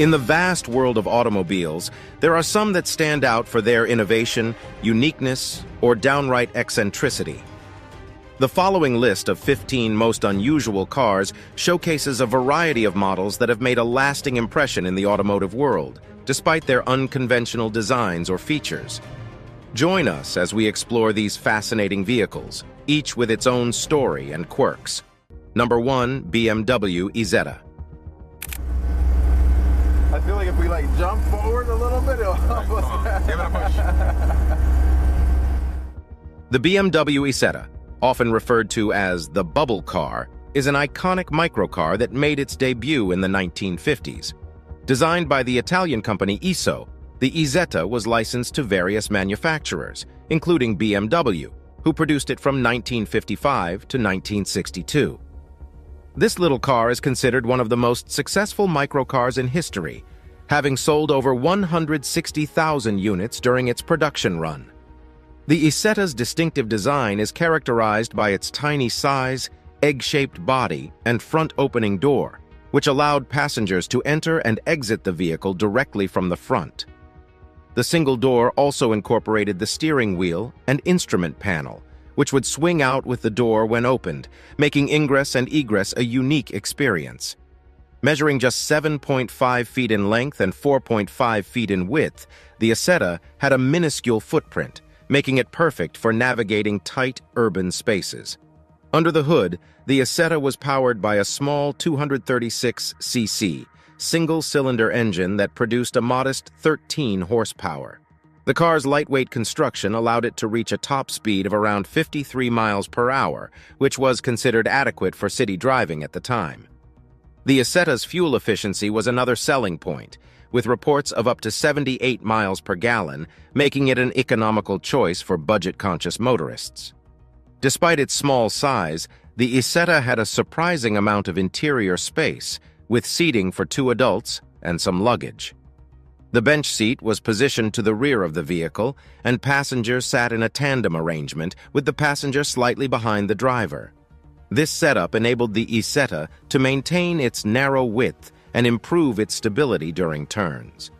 In the vast world of automobiles, there are some that stand out for their innovation, uniqueness, or downright eccentricity. The following list of 15 most unusual cars showcases a variety of models that have made a lasting impression in the automotive world, despite their unconventional designs or features. Join us as we explore these fascinating vehicles, each with its own story and quirks. Number 1, BMW Isetta. I feel like if we jump forward a little bit, it'll help us. Give it a push. The BMW Isetta, often referred to as the bubble car, is an iconic microcar that made its debut in the 1950s. Designed by the Italian company ISO, the Isetta was licensed to various manufacturers, including BMW, who produced it from 1955 to 1962. This little car is considered one of the most successful microcars in history, having sold over 160,000 units during its production run. The Isetta's distinctive design is characterized by its tiny size, egg-shaped body, and front-opening door, which allowed passengers to enter and exit the vehicle directly from the front. The single door also incorporated the steering wheel and instrument panel, which would swing out with the door when opened, making ingress and egress a unique experience. Measuring just 7.5 feet in length and 4.5 feet in width, the Isetta had a minuscule footprint, making it perfect for navigating tight urban spaces. Under the hood, the Isetta was powered by a small 236cc single-cylinder engine that produced a modest 13 horsepower. The car's lightweight construction allowed it to reach a top speed of around 53 miles per hour, which was considered adequate for city driving at the time. The Isetta's fuel efficiency was another selling point, with reports of up to 78 miles per gallon, making it an economical choice for budget-conscious motorists. Despite its small size, the Isetta had a surprising amount of interior space, with seating for 2 adults and some luggage. The bench seat was positioned to the rear of the vehicle, and passengers sat in a tandem arrangement, with the passenger slightly behind the driver. This setup enabled the Isetta to maintain its narrow width and improve its stability during turns.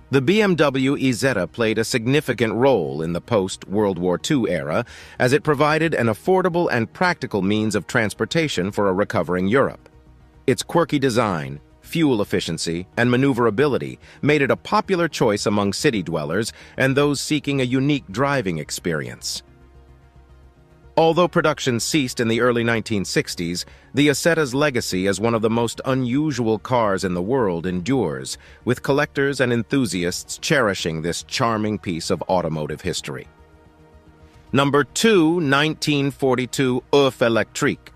The BMW Isetta played a significant role in the post-World War II era, as it provided an affordable and practical means of transportation for a recovering Europe. Its quirky design, fuel efficiency, and maneuverability made it a popular choice among city dwellers and those seeking a unique driving experience. Although production ceased in the early 1960s, the Isetta's legacy as one of the most unusual cars in the world endures, with collectors and enthusiasts cherishing this charming piece of automotive history. Number 2, 1942 Oeuf Electrique.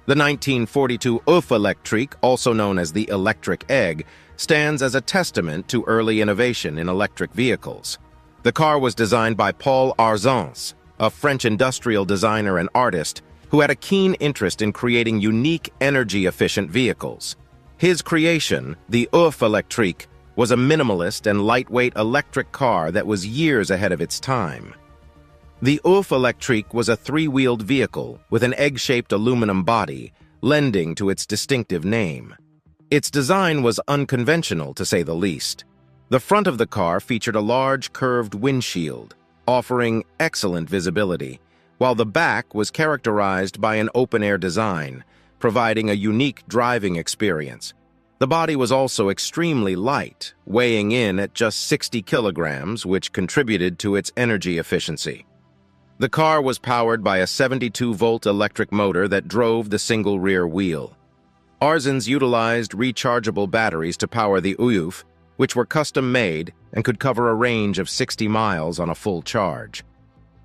The 1942 Oeuf Electrique, also known as the electric egg, stands as a testament to early innovation in electric vehicles. The car was designed by Paul Arzens, a French industrial designer and artist who had a keen interest in creating unique, energy-efficient vehicles. His creation, the Oeuf Electrique, was a minimalist and lightweight electric car that was years ahead of its time. The Oeuf Electrique was a 3-wheeled vehicle with an egg-shaped aluminum body, lending to its distinctive name. Its design was unconventional, to say the least. The front of the car featured a large, curved windshield, offering excellent visibility, while the back was characterized by an open-air design, providing a unique driving experience. The body was also extremely light, weighing in at just 60 kilograms, which contributed to its energy efficiency. The car was powered by a 72-volt electric motor that drove the single rear wheel. Arzens utilized rechargeable batteries to power the Oeuf, which were custom-made and could cover a range of 60 miles on a full charge.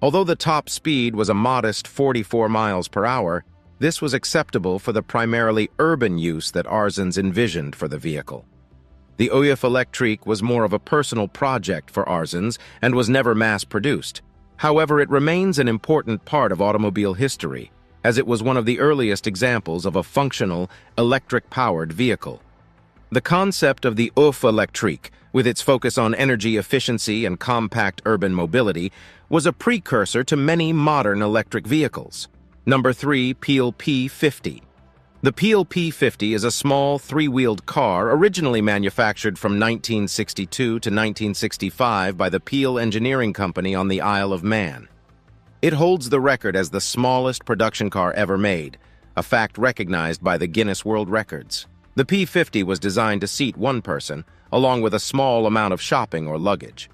Although the top speed was a modest 44 miles per hour, this was acceptable for the primarily urban use that Arzens envisioned for the vehicle. The Oeuf Electrique was more of a personal project for Arzens and was never mass-produced. However, it remains an important part of automobile history, as it was one of the earliest examples of a functional, electric-powered vehicle. The concept of the Oeuf Electrique, with its focus on energy efficiency and compact urban mobility, was a precursor to many modern electric vehicles. Number 3, Peel P50. The Peel P50 is a small, three-wheeled car originally manufactured from 1962 to 1965 by the Peel Engineering Company on the Isle of Man. It holds the record as the smallest production car ever made, a fact recognized by the Guinness World Records. The P50 was designed to seat one person, along with a small amount of shopping or luggage.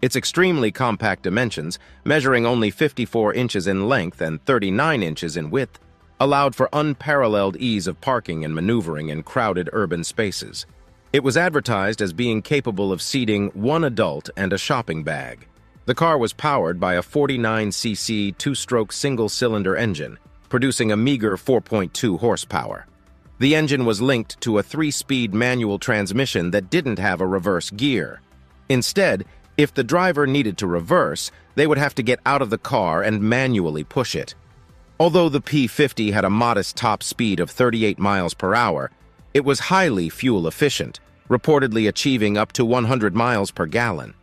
Its extremely compact dimensions, measuring only 54 inches in length and 39 inches in width, allowed for unparalleled ease of parking and maneuvering in crowded urban spaces. It was advertised as being capable of seating one adult and a shopping bag. The car was powered by a 49cc two-stroke single-cylinder engine, producing a meager 4.2 horsepower. The engine was linked to a 3-speed manual transmission that didn't have a reverse gear. Instead, if the driver needed to reverse, they would have to get out of the car and manually push it. Although the P50 had a modest top speed of 38 miles per hour, it was highly fuel efficient, reportedly achieving up to 100 miles per gallon.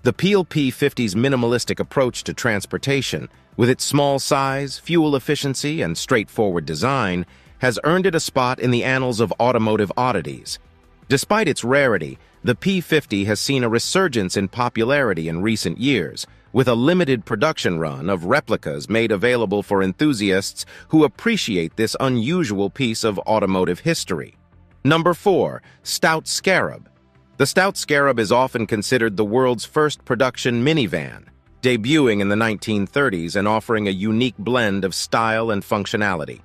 The Peel P50's minimalistic approach to transportation, with its small size, fuel efficiency, and straightforward design, has earned it a spot in the annals of automotive oddities. Despite its rarity, the P50 has seen a resurgence in popularity in recent years, with a limited production run of replicas made available for enthusiasts who appreciate this unusual piece of automotive history. Number 4. Stout Scarab. The Stout Scarab is often considered the world's first production minivan, debuting in the 1930s and offering a unique blend of style and functionality.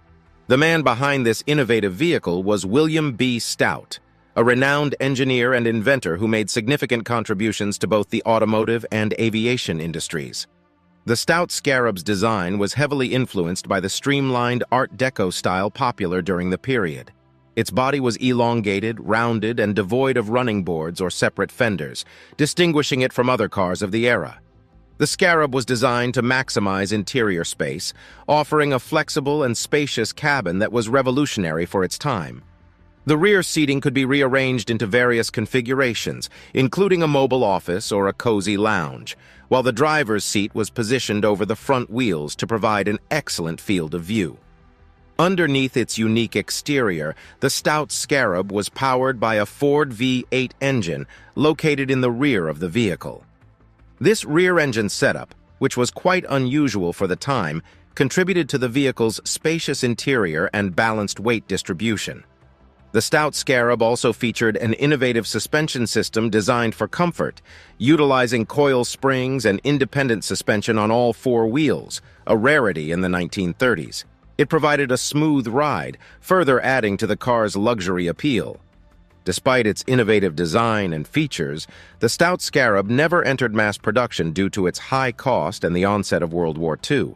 The man behind this innovative vehicle was William B. Stout, a renowned engineer and inventor who made significant contributions to both the automotive and aviation industries. The Stout Scarab's design was heavily influenced by the streamlined Art Deco style popular during the period. Its body was elongated, rounded, and devoid of running boards or separate fenders, distinguishing it from other cars of the era. The Scarab was designed to maximize interior space, offering a flexible and spacious cabin that was revolutionary for its time. The rear seating could be rearranged into various configurations, including a mobile office or a cozy lounge, while the driver's seat was positioned over the front wheels to provide an excellent field of view. Underneath its unique exterior, the Stout Scarab was powered by a Ford V8 engine located in the rear of the vehicle. This rear-engine setup, which was quite unusual for the time, contributed to the vehicle's spacious interior and balanced weight distribution. The Stout Scarab also featured an innovative suspension system designed for comfort, utilizing coil springs and independent suspension on all four wheels, a rarity in the 1930s. It provided a smooth ride, further adding to the car's luxury appeal. Despite its innovative design and features, the Stout Scarab never entered mass production due to its high cost and the onset of World War II.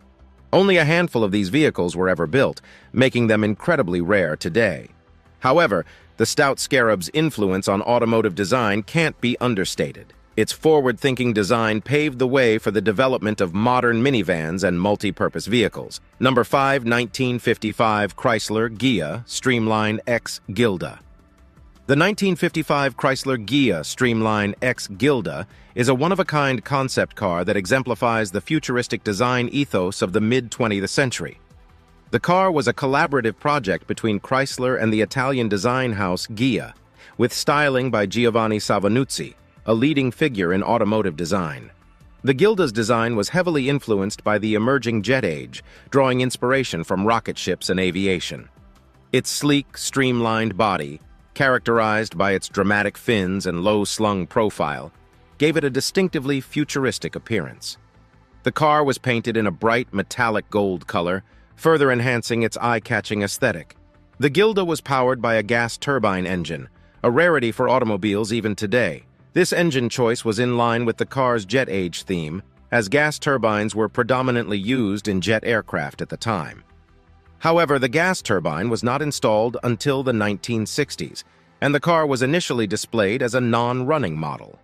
Only a handful of these vehicles were ever built, making them incredibly rare today. However, the Stout Scarab's influence on automotive design can't be understated. Its forward-thinking design paved the way for the development of modern minivans and multi-purpose vehicles. Number 5. 1955 Chrysler Ghia Streamline X Gilda. The 1955 Chrysler Ghia Streamline X Gilda is a one-of-a-kind concept car that exemplifies the futuristic design ethos of the mid-20th century. The car was a collaborative project between Chrysler and the Italian design house Ghia, with styling by Giovanni Savanuzzi, a leading figure in automotive design. The Gilda's design was heavily influenced by the emerging jet age, drawing inspiration from rocket ships and aviation. Its sleek, streamlined body, characterized by its dramatic fins and low-slung profile, gave it a distinctively futuristic appearance. The car was painted in a bright metallic gold color, further enhancing its eye-catching aesthetic. The Gilda was powered by a gas turbine engine, a rarity for automobiles even today. This engine choice was in line with the car's jet age theme, as gas turbines were predominantly used in jet aircraft at the time. However, the gas turbine was not installed until the 1960s, and the car was initially displayed as a non-running model.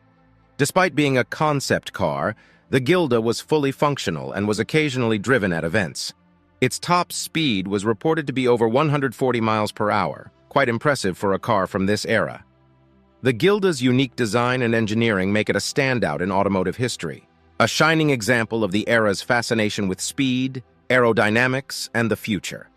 Despite being a concept car, the Gilda was fully functional and was occasionally driven at events. Its top speed was reported to be over 140 miles per hour, quite impressive for a car from this era. The Gilda's unique design and engineering make it a standout in automotive history, a shining example of the era's fascination with speed, aerodynamics, and the future.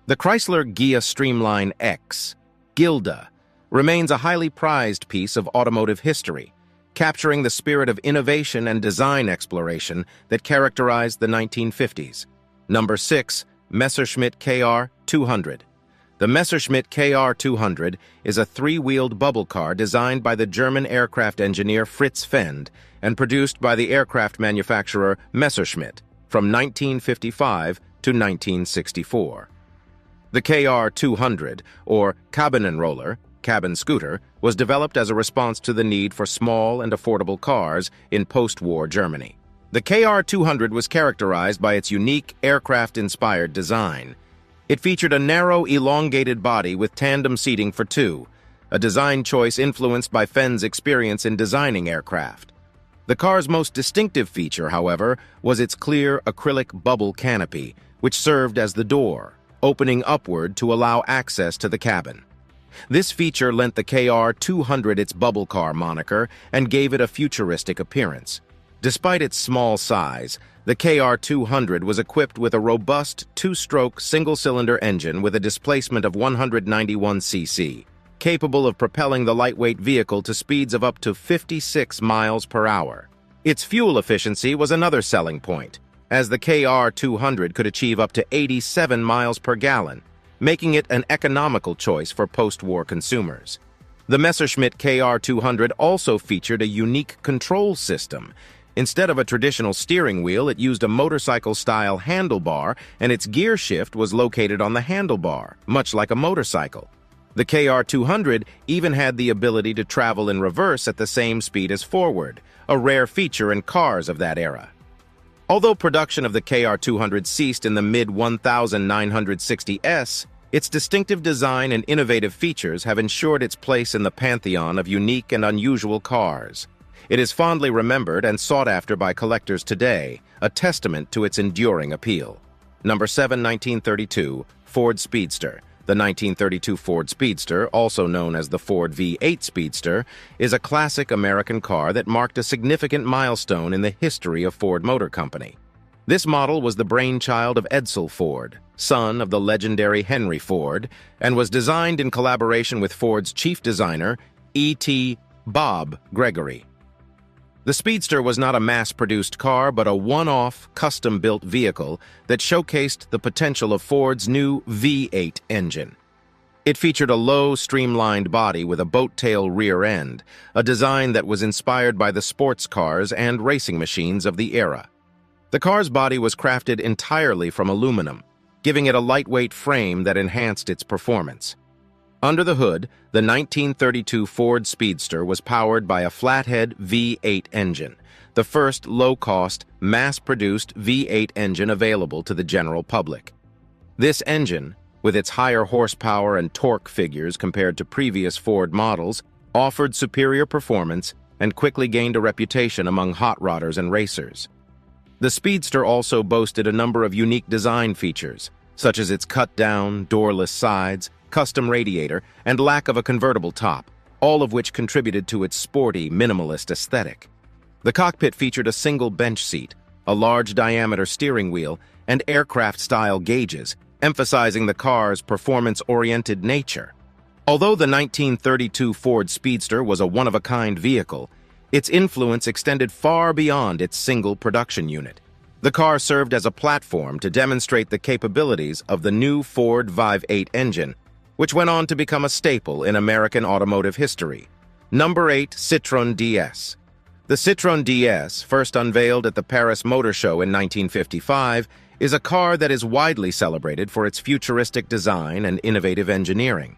The Chrysler Ghia Streamline X, Gilda, remains a highly prized piece of automotive history, capturing the spirit of innovation and design exploration that characterized the 1950s. Number 6. Messerschmitt KR 200. The Messerschmitt KR 200 is a three-wheeled bubble car designed by the German aircraft engineer Fritz Fend and produced by the aircraft manufacturer Messerschmitt from 1955 to 1964. The KR 200, or Kabinenroller, cabin scooter, was developed as a response to the need for small and affordable cars in post-war Germany. The KR 200 was characterized by its unique aircraft-inspired design. It featured a narrow, elongated body with tandem seating for two, a design choice influenced by Fend's experience in designing aircraft. The car's most distinctive feature, however, was its clear acrylic bubble canopy, which served as the door, opening upward to allow access to the cabin. This feature lent the KR 200 its bubble car moniker and gave it a futuristic appearance. Despite its small size, the KR 200 was equipped with a robust two-stroke single-cylinder engine with a displacement of 191 cc, capable of propelling the lightweight vehicle to speeds of up to 56 miles per hour. Its fuel efficiency was another selling point, as the KR 200 could achieve up to 87 miles per gallon, making it an economical choice for post-war consumers. The Messerschmitt KR 200 also featured a unique control system. Instead of a traditional steering wheel, it used a motorcycle-style handlebar, and its gear shift was located on the handlebar, much like a motorcycle. The KR 200 even had the ability to travel in reverse at the same speed as forward, a rare feature in cars of that era. Although production of the KR 200 ceased in the mid-1960s, its distinctive design and innovative features have ensured its place in the pantheon of unique and unusual cars. It is fondly remembered and sought after by collectors today, a testament to its enduring appeal. Number 7. 1932 Ford Speedster. The 1932 Ford Speedster, also known as the Ford V8 Speedster, is a classic American car that marked a significant milestone in the history of Ford Motor Company. This model was the brainchild of Edsel Ford, son of the legendary Henry Ford, and was designed in collaboration with Ford's chief designer, E.T. Bob Gregory. The Speedster was not a mass-produced car, but a one-off, custom-built vehicle that showcased the potential of Ford's new V8 engine. It featured a low, streamlined body with a boat-tail rear end, a design that was inspired by the sports cars and racing machines of the era. The car's body was crafted entirely from aluminum, giving it a lightweight frame that enhanced its performance. Under the hood, the 1932 Ford Speedster was powered by a flathead V8 engine, the first low-cost, mass-produced V8 engine available to the general public. This engine, with its higher horsepower and torque figures compared to previous Ford models, offered superior performance and quickly gained a reputation among hot rodders and racers. The Speedster also boasted a number of unique design features, such as its cut-down, doorless sides, custom radiator, and lack of a convertible top, all of which contributed to its sporty, minimalist aesthetic. The cockpit featured a single bench seat, a large-diameter steering wheel, and aircraft-style gauges, emphasizing the car's performance-oriented nature. Although the 1932 Ford Speedster was a one-of-a-kind vehicle, its influence extended far beyond its single production unit. The car served as a platform to demonstrate the capabilities of the new Ford V8 engine, which went on to become a staple in American automotive history. Number 8. Citroën DS. The Citroën DS, first unveiled at the Paris Motor Show in 1955, is a car that is widely celebrated for its futuristic design and innovative engineering.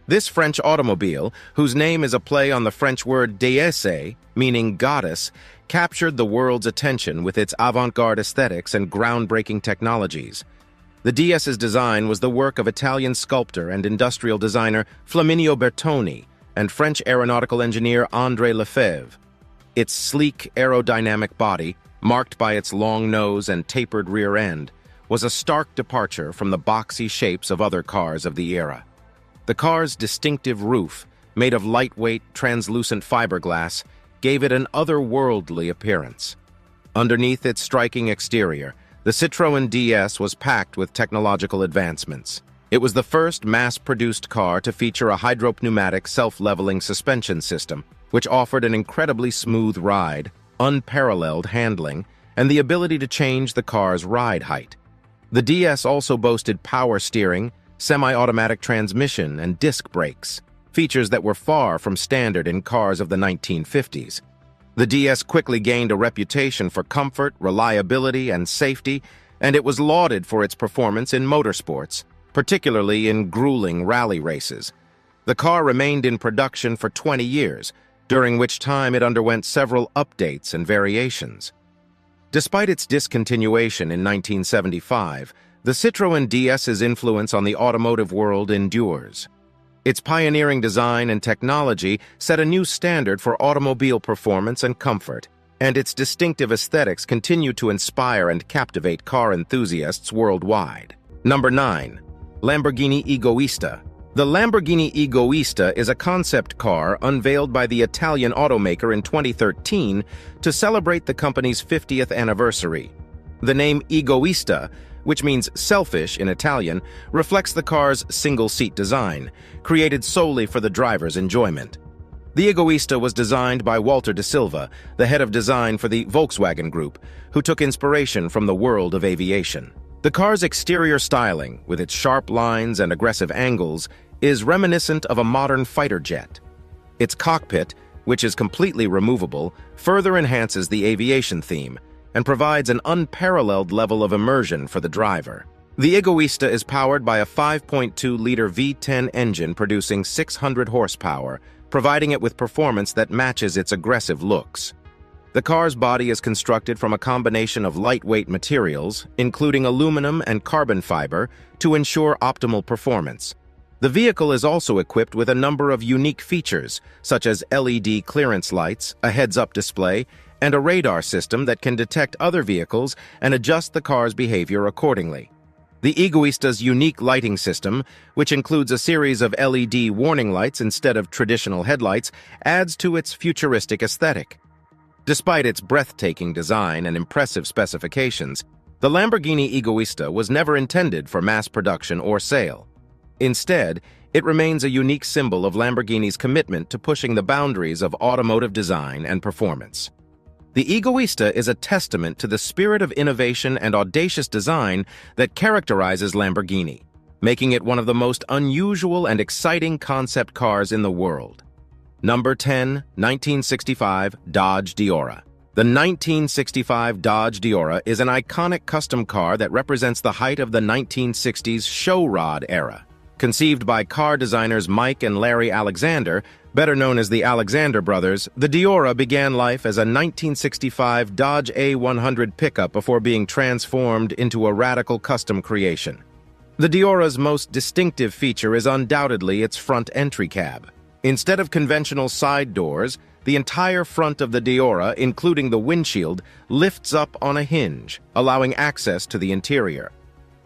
This French automobile, whose name is a play on the French word déesse, meaning goddess, captured the world's attention with its avant-garde aesthetics and groundbreaking technologies. The DS's design was the work of Italian sculptor and industrial designer Flaminio Bertoni and French aeronautical engineer André Lefebvre. Its sleek, aerodynamic body, marked by its long nose and tapered rear end, was a stark departure from the boxy shapes of other cars of the era. The car's distinctive roof, made of lightweight, translucent fiberglass, gave it an otherworldly appearance. Underneath its striking exterior, The Citroën DS was packed with technological advancements. It was the first mass-produced car to feature a hydropneumatic self-leveling suspension system, which offered an incredibly smooth ride, unparalleled handling, and the ability to change the car's ride height. The DS also boasted power steering, semi-automatic transmission, and disc brakes, features that were far from standard in cars of the 1950s. The DS quickly gained a reputation for comfort, reliability, and safety, and it was lauded for its performance in motorsports, particularly in grueling rally races. The car remained in production for 20 years, during which time it underwent several updates and variations. Despite its discontinuation in 1975, the Citroën DS's influence on the automotive world endures. Its pioneering design and technology set a new standard for automobile performance and comfort, and its distinctive aesthetics continue to inspire and captivate car enthusiasts worldwide. Number 9. Lamborghini Egoista. The Lamborghini Egoista is a concept car unveiled by the Italian automaker in 2013 to celebrate the company's 50th anniversary. The name Egoista, which means selfish in Italian, reflects the car's single-seat design, created solely for the driver's enjoyment. The Egoista was designed by Walter de Silva, the head of design for the Volkswagen Group, who took inspiration from the world of aviation. The car's exterior styling, with its sharp lines and aggressive angles, is reminiscent of a modern fighter jet. Its cockpit, which is completely removable, further enhances the aviation theme and provides an unparalleled level of immersion for the driver. The Egoista is powered by a 5.2-liter V10 engine producing 600 horsepower, providing it with performance that matches its aggressive looks. The car's body is constructed from a combination of lightweight materials, including aluminum and carbon fiber, to ensure optimal performance. The vehicle is also equipped with a number of unique features, such as LED clearance lights, a heads-up display, and a radar system that can detect other vehicles and adjust the car's behavior accordingly. The Egoista's unique lighting system, which includes a series of LED warning lights instead of traditional headlights, adds to its futuristic aesthetic. Despite its breathtaking design and impressive specifications, the Lamborghini Egoista was never intended for mass production or sale. Instead, it remains a unique symbol of Lamborghini's commitment to pushing the boundaries of automotive design and performance. The Egoista is a testament to the spirit of innovation and audacious design that characterizes Lamborghini, making it one of the most unusual and exciting concept cars in the world. Number 10, 1965 Dodge Diora. The 1965 Dodge Diora is an iconic custom car that represents the height of the 1960s show rod era. Conceived by car designers Mike and Larry Alexander, better known as the Alexander brothers, the Diora began life as a 1965 Dodge A100 pickup before being transformed into a radical custom creation. The Diora's most distinctive feature is undoubtedly its front entry cab. Instead of conventional side doors, the entire front of the Diora, including the windshield, lifts up on a hinge, allowing access to the interior.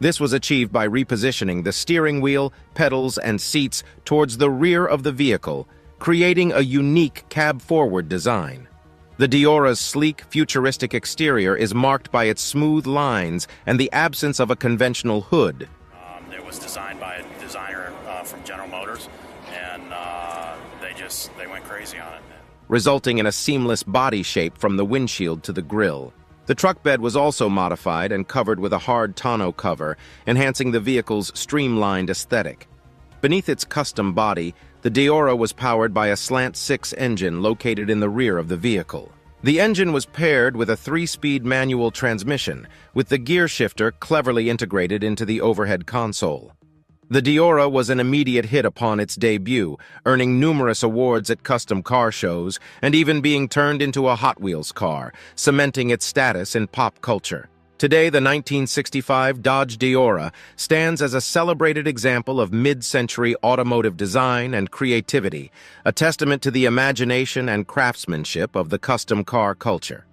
This was achieved by repositioning the steering wheel, pedals, and seats towards the rear of the vehicle, creating a unique cab-forward design. The Diora's sleek, futuristic exterior is marked by its smooth lines and the absence of a conventional hood. It was designed by a designer from General Motors, and they went crazy on it. Resulting in a seamless body shape from the windshield to the grille. The truck bed was also modified and covered with a hard tonneau cover, enhancing the vehicle's streamlined aesthetic. Beneath its custom body, the Diora was powered by a slant-six engine located in the rear of the vehicle. The engine was paired with a 3-speed manual transmission, with the gear shifter cleverly integrated into the overhead console. The Diora was an immediate hit upon its debut, earning numerous awards at custom car shows and even being turned into a Hot Wheels car, cementing its status in pop culture. Today, the 1965 Dodge Diora stands as a celebrated example of mid-century automotive design and creativity, a testament to the imagination and craftsmanship of the custom car culture.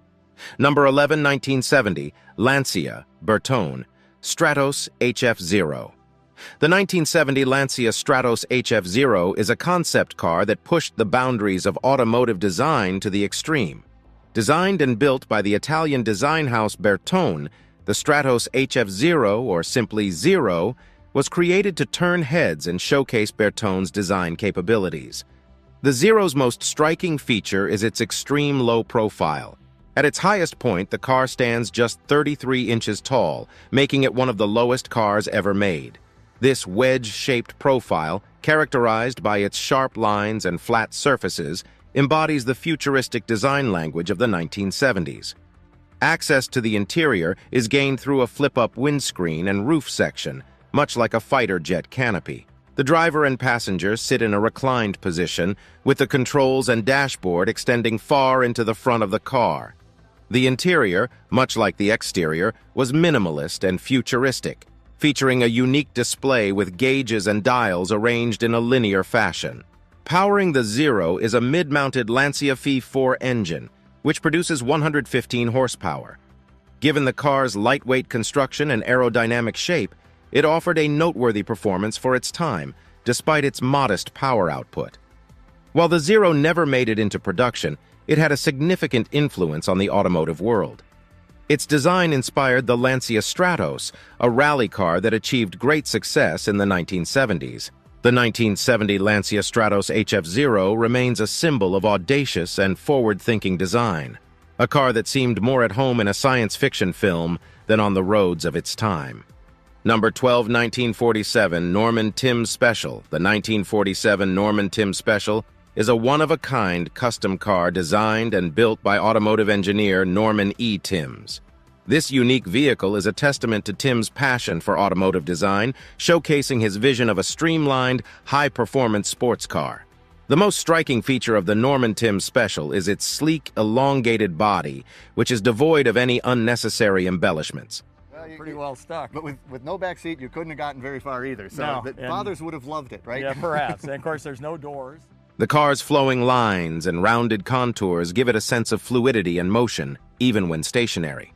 Number 11, 1970, Lancia, Bertone, Stratos HF0. The 1970 Lancia Stratos HF0 is a concept car that pushed the boundaries of automotive design to the extreme. Designed and built by the Italian design house Bertone, The Stratos HF0, or simply Zero, was created to turn heads and showcase Bertone's design capabilities. The Zero's most striking feature is its extreme low profile. At its highest point, the car stands just 33 inches tall, making it one of the lowest cars ever made. This wedge-shaped profile, characterized by its sharp lines and flat surfaces, embodies the futuristic design language of the 1970s. Access to the interior is gained through a flip-up windscreen and roof section, much like a fighter jet canopy. The driver and passengers sit in a reclined position, with the controls and dashboard extending far into the front of the car. The interior, much like the exterior, was minimalist and futuristic, featuring a unique display with gauges and dials arranged in a linear fashion. Powering the Zero is a mid-mounted Lancia Phi 4 engine, which produces 115 horsepower. Given the car's lightweight construction and aerodynamic shape, it offered a noteworthy performance for its time, despite its modest power output. While the Zero never made it into production, it had a significant influence on the automotive world. Its design inspired the Lancia Stratos, a rally car that achieved great success in the 1970s. The 1970 Lancia Stratos HF0 remains a symbol of audacious and forward-thinking design, a car that seemed more at home in a science fiction film than on the roads of its time. Number 12, 1947 Norman Timms Special. The 1947 Norman Timms Special is a one-of-a-kind custom car designed and built by automotive engineer Norman E. Timms. This unique vehicle is a testament to Timms' passion for automotive design, showcasing his vision of a streamlined, high-performance sports car. The most striking feature of the Norman Timms Special is its sleek, elongated body, which is devoid of any unnecessary embellishments. Pretty well stuck. But with no back seat, you couldn't have gotten very far either. So No, fathers would have loved it, right? Yeah, perhaps. And of course, there's no doors. The car's flowing lines and rounded contours give it a sense of fluidity and motion, even when stationary.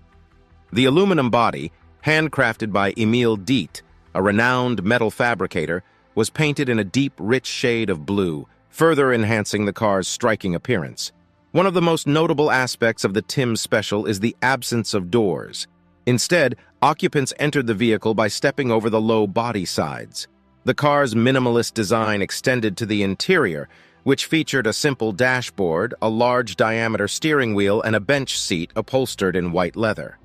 The aluminum body, handcrafted by Emil Diet, a renowned metal fabricator, was painted in a deep, rich shade of blue, further enhancing the car's striking appearance. One of the most notable aspects of the Timms Special is the absence of doors. Instead, occupants entered the vehicle by stepping over the low body sides. The car's minimalist design extended to the interior, which featured a simple dashboard, a large-diameter steering wheel, and a bench seat upholstered in white leather.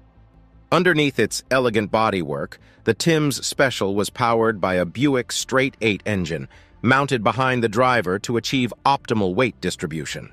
Underneath its elegant bodywork, the Timms Special was powered by a Buick straight-8 engine, mounted behind the driver to achieve optimal weight distribution.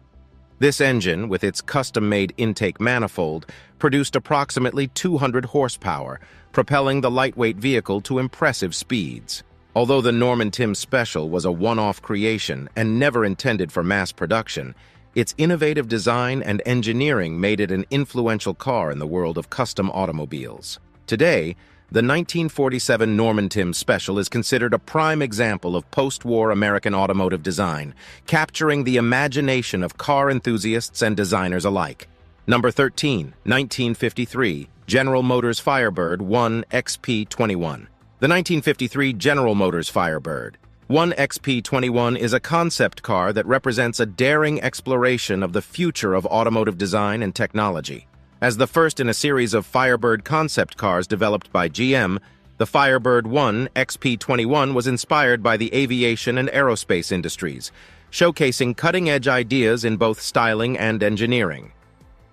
This engine, with its custom-made intake manifold, produced approximately 200 horsepower, propelling the lightweight vehicle to impressive speeds. Although the Norman Timms Special was a one-off creation and never intended for mass production, its innovative design and engineering made it an influential car in the world of custom automobiles. Today, the 1947 Norman Timms Special is considered a prime example of post-war American automotive design, capturing the imagination of car enthusiasts and designers alike. Number 13, 1953, General Motors Firebird 1 XP21. The 1953 General Motors Firebird 1 XP21 is a concept car that represents a daring exploration of the future of automotive design and technology. As the first in a series of Firebird concept cars developed by GM, the Firebird 1 XP21 was inspired by the aviation and aerospace industries, showcasing cutting-edge ideas in both styling and engineering.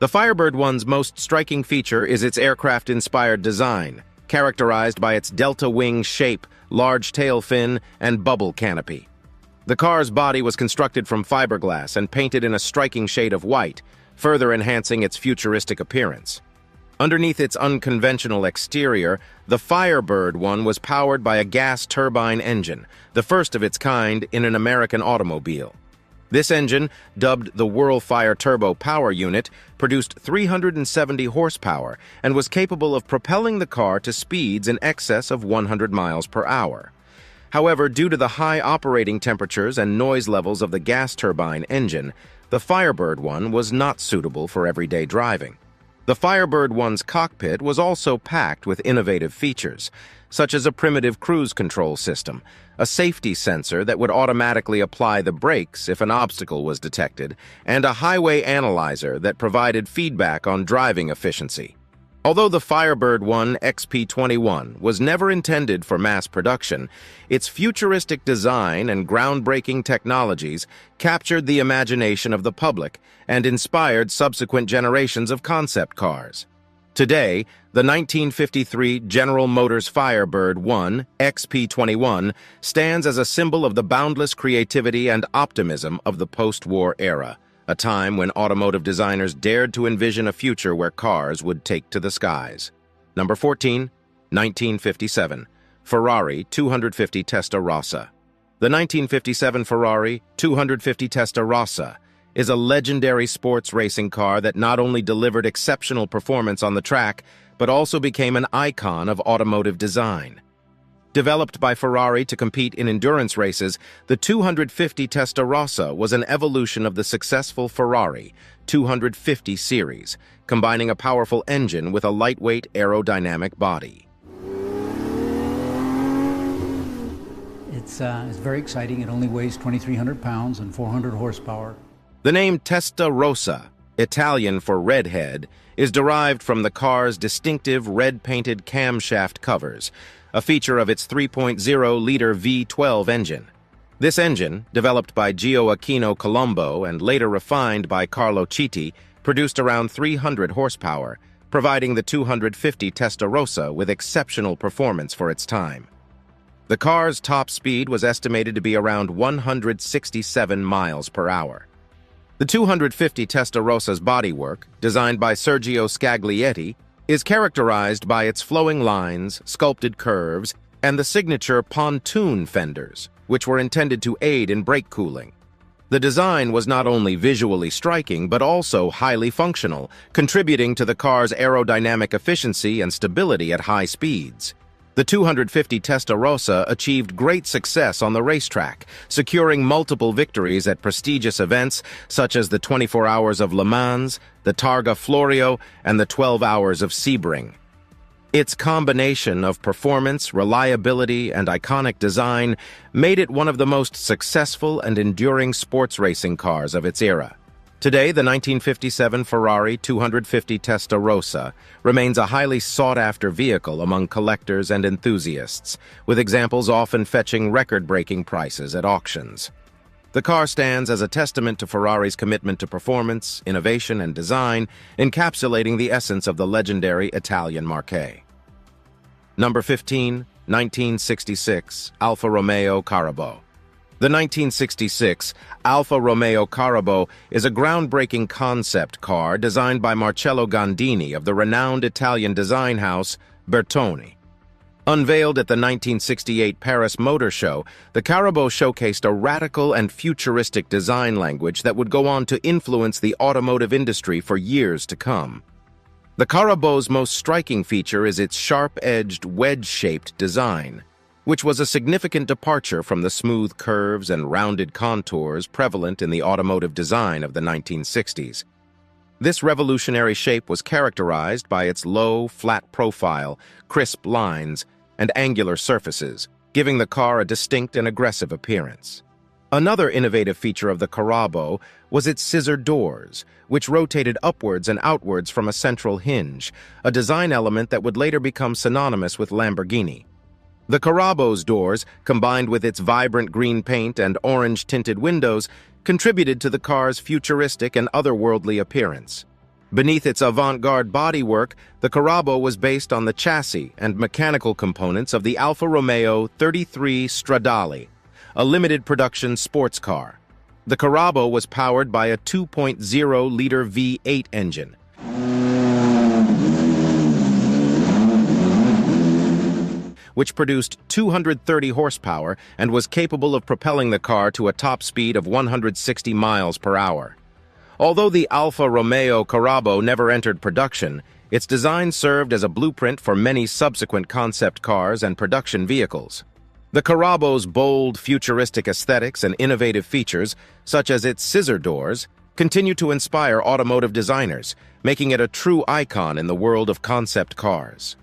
The Firebird 1's most striking feature is its aircraft-inspired design, characterized by its delta wing shape, large tail fin, and bubble canopy. The car's body was constructed from fiberglass and painted in a striking shade of white, further enhancing its futuristic appearance. Underneath its unconventional exterior, the Firebird 1 was powered by a gas turbine engine, the first of its kind in an American automobile. This engine, dubbed the Whirlfire Turbo Power Unit, produced 370 horsepower and was capable of propelling the car to speeds in excess of 100 miles per hour. However, due to the high operating temperatures and noise levels of the gas turbine engine, the Firebird 1 was not suitable for everyday driving. The Firebird 1's cockpit was also packed with innovative features, such as a primitive cruise control system, a safety sensor that would automatically apply the brakes if an obstacle was detected, and a highway analyzer that provided feedback on driving efficiency. Although the Firebird 1 XP21 was never intended for mass production, its futuristic design and groundbreaking technologies captured the imagination of the public and inspired subsequent generations of concept cars. Today, the 1953 General Motors Firebird 1 XP21 stands as a symbol of the boundless creativity and optimism of the post-war era, a time when automotive designers dared to envision a future where cars would take to the skies. Number 14, 1957, Ferrari 250 Testarossa. The 1957 Ferrari 250 Testarossa is a legendary sports racing car that not only delivered exceptional performance on the track, but also became an icon of automotive design. Developed by Ferrari to compete in endurance races, the 250 Testarossa was an evolution of the successful Ferrari 250 series, combining a powerful engine with a lightweight aerodynamic body. It's very exciting. It only weighs 2,300 pounds and 400 horsepower. The name Testarossa, Italian for redhead, is derived from the car's distinctive red-painted camshaft covers, a feature of its 3.0-liter V12 engine. This engine, developed by Gioacchino Colombo and later refined by Carlo Citti, produced around 300 horsepower, providing the 250 Testarossa with exceptional performance for its time. The car's top speed was estimated to be around 167 miles per hour. The 250 Testarossa's bodywork, designed by Sergio Scaglietti, is characterized by its flowing lines, sculpted curves, and the signature pontoon fenders, which were intended to aid in brake cooling. The design was not only visually striking, but also highly functional, contributing to the car's aerodynamic efficiency and stability at high speeds. The 250 Testarossa achieved great success on the racetrack, securing multiple victories at prestigious events such as the 24 Hours of Le Mans, the Targa Florio, and the 12 Hours of Sebring. Its combination of performance, reliability, and iconic design made it one of the most successful and enduring sports racing cars of its era. Today, the 1957 Ferrari 250 Testarossa remains a highly sought-after vehicle among collectors and enthusiasts, with examples often fetching record-breaking prices at auctions. The car stands as a testament to Ferrari's commitment to performance, innovation, and design, encapsulating the essence of the legendary Italian marque. Number 15, 1966, Alfa Romeo Carabo. The 1966 Alfa Romeo Carabo is a groundbreaking concept car designed by Marcello Gandini of the renowned Italian design house Bertone. Unveiled at the 1968 Paris Motor Show, the Carabo showcased a radical and futuristic design language that would go on to influence the automotive industry for years to come. The Carabo's most striking feature is its sharp-edged, wedge-shaped design, which was a significant departure from the smooth curves and rounded contours prevalent in the automotive design of the 1960s. This revolutionary shape was characterized by its low, flat profile, crisp lines, and angular surfaces, giving the car a distinct and aggressive appearance. Another innovative feature of the Carabo was its scissor doors, which rotated upwards and outwards from a central hinge, a design element that would later become synonymous with Lamborghini. The Carabo's doors, combined with its vibrant green paint and orange-tinted windows, contributed to the car's futuristic and otherworldly appearance. Beneath its avant-garde bodywork, the Carabo was based on the chassis and mechanical components of the Alfa Romeo 33 Stradale, a limited-production sports car. The Carabo was powered by a 2.0-liter V8 engine, which produced 230 horsepower and was capable of propelling the car to a top speed of 160 miles per hour. Although the Alfa Romeo Carabo never entered production, its design served as a blueprint for many subsequent concept cars and production vehicles. The Carabo's bold, futuristic aesthetics and innovative features, such as its scissor doors, continue to inspire automotive designers, making it a true icon in the world of concept cars.